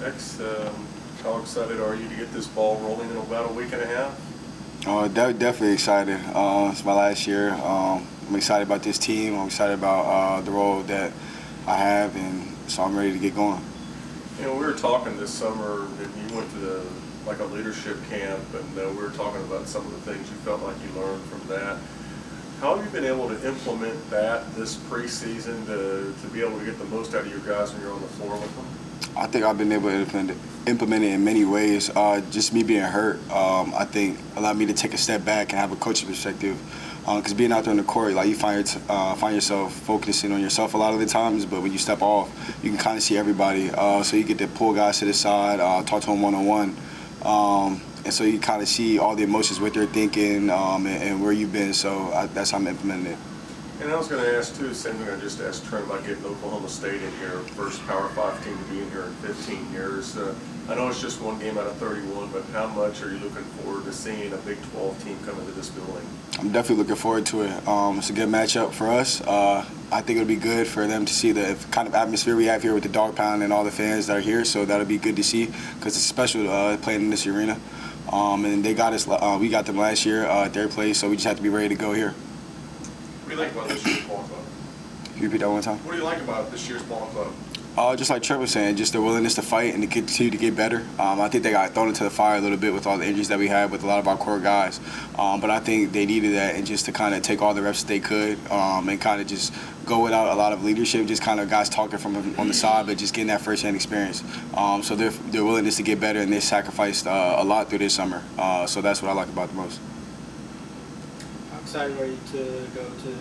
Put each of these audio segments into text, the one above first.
X. How excited are you to get this ball rolling in about a week and a half? Definitely excited. It's my last year. I'm excited about this team. I'm excited about the role that I have, and so I'm ready to get going. You know, we were talking this summer, and you went to a leadership camp, and we were talking about some of the things you felt like you learned from that. How have you been able to implement that this preseason to be able to get the most out of your guys when you're on the floor with them? I think I've been able to implement it in many ways. Just me being hurt, I think allowed me to take a step back and have a coaching perspective. Because being out there on the court, like you find yourself focusing on yourself a lot of the times, but when you step off, you can kind of see everybody. So you get to pull guys to the side, talk to them one-on-one. And so you kind of see all the emotions, what they're thinking, and where you've been. So that's how I'm implementing it. And I was going to ask, too, the same thing I just asked Trent about getting Oklahoma State in here, first Power 5 team to be in here in 15 years. I know it's just one game out of 31, but how much are you looking forward to seeing a Big 12 team come into this building? I'm definitely looking forward to it. It's a good matchup for us. I think it'll be good for them to see the kind of atmosphere we have here with the dog pound and all the fans that are here, so that'll be good to see because it's special playing in this arena. And they got us. We got them last year at their place, so we just have to be ready to go here. What do you like about this year's ball club? Can you repeat that one time? What do you like about this year's ball club? Just like Trent was saying, just their willingness to fight and to continue to get better. I think they got thrown into the fire a little bit with all the injuries that we had with a lot of our core guys. But I think they needed that, and just to kind of take all the reps that they could and kind of just go without a lot of leadership, just kind of guys talking from on the side, but just getting that first-hand experience. So their willingness to get better, and they sacrificed a lot through this summer. So that's what I like about the most. How excited are you to go to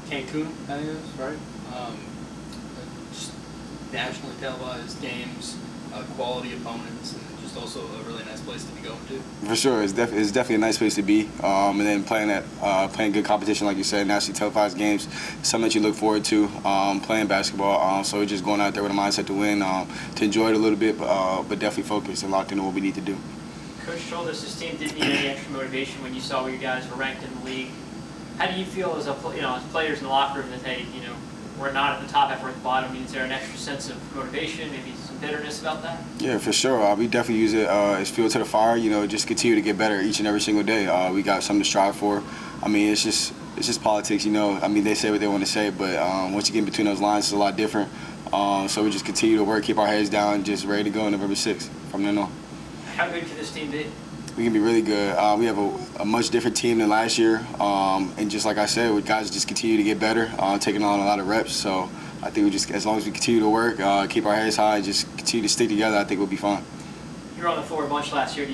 Cancun, I think it is, right? Just nationally televised games, quality opponents, and just also a really nice place to be going to. For sure, it's definitely a nice place to be. And then playing good competition, like you said, nationally televised games, something that you look forward to. Playing basketball, so we're just going out there with a mindset to win, to enjoy it a little bit, but definitely focused and locked into what we need to do. Coach told us this team didn't need any extra motivation when you saw where you guys were ranked in the league. How do you feel as as players in the locker room that, hey, we're not at the top after we're at the bottom? Is there an extra sense of motivation, maybe some bitterness about that? Yeah, for sure. We definitely use it as fuel to the fire. Just continue to get better each and every single day. We got something to strive for. I mean, it's just politics. I mean, they say what they want to say, but once you get in between those lines, it's a lot different. So we just continue to work, keep our heads down, just ready to go on November 6th from then on. How good can this team be? We can be really good. We have a much different team than last year, and just like I said, we guys just continue to get better, taking on a lot of reps. So I think as long as we continue to work, keep our heads high, just continue to stick together, I think we'll be fine. You were on the floor a bunch last year.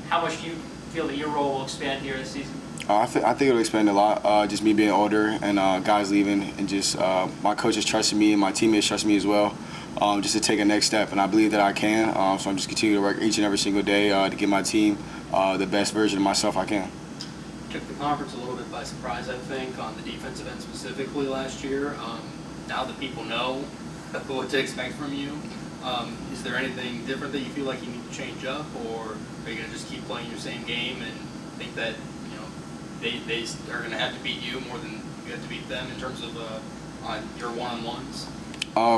How much do you feel that your role will expand here this season? I think it'll expand a lot. Just me being older and guys leaving, and just my coaches trusting me and my teammates trust me as well. Just to take a next step, and I believe that I can. So I'm just continuing to work each and every single day to give my team the best version of myself I can. Took the conference a little bit by surprise, I think, on the defensive end specifically last year. Now that people know what to expect from you, is there anything different that you feel like you need to change up, or are you going to just keep playing your same game and think that they are going to have to beat you more than you have to beat them in terms of on your one-on-ones?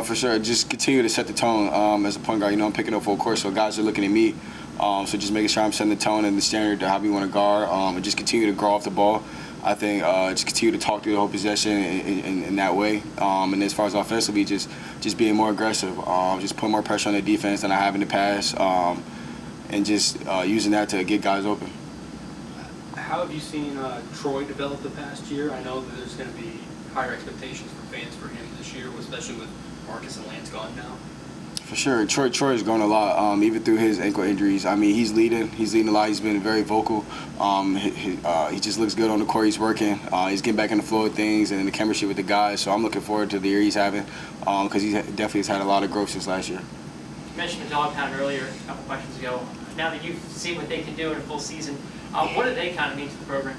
For sure, just continue to set the tone as a point guard. I'm picking up full court, so guys are looking at me. So just making sure I'm setting the tone and the standard to how we want to guard, and just continue to grow off the ball. I think just continue to talk through the whole possession in that way. And as far as offensively, just being more aggressive, just putting more pressure on the defense than I have in the past, and just using that to get guys open. How have you seen Troy develop the past year? I know that there's going to be higher expectations from fans for him this year, especially with Marcus and Lance gone now. For sure, Troy has grown a lot, even through his ankle injuries. I mean, he's leading a lot. He's been very vocal. He just looks good on the court. He's working. He's getting back in the flow of things and in the chemistry with the guys. So I'm looking forward to the year he's having, because he definitely has had a lot of growth since last year. You mentioned the dog pound earlier, a couple questions ago. Now that you've seen what they can do in a full season, what do they kind of mean to the program?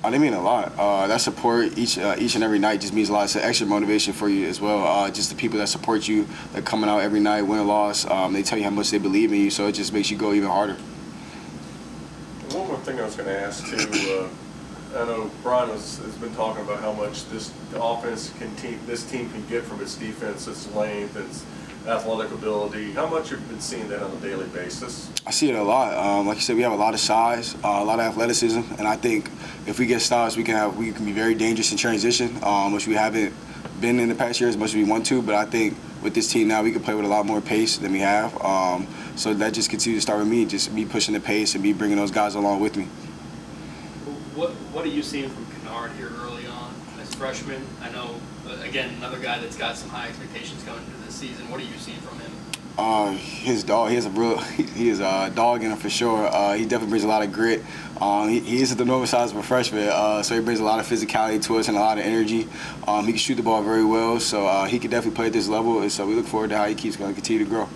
They mean a lot. That support each and every night just means a lot. It's an extra motivation for you as well. Just the people that support you, that coming out every night, win or loss, they tell you how much they believe in you, so it just makes you go even harder. One more thing I was going to ask too. I know Brian has been talking about how much this team can get from its defense, its length, its athletic ability. How much have you been seeing that on a daily basis? I see it a lot. Like you said, we have a lot of size, a lot of athleticism, and I think if we get styles, we can be very dangerous in transition, which we haven't been in the past year as much as we want to. But I think with this team now, we can play with a lot more pace than we have. So that just continues to start with me, just me pushing the pace and me bringing those guys along with me. What are you seeing from Kennard here early on as a freshman? I know, again, another guy that's got some high expectations going into this season. What are you seeing from him? His dog. He is a dog in him for sure. He definitely brings a lot of grit. He isn't the normal size of a freshman, so he brings a lot of physicality to us and a lot of energy. He can shoot the ball very well, so he can definitely play at this level. And so we look forward to how he keeps going to continue to grow.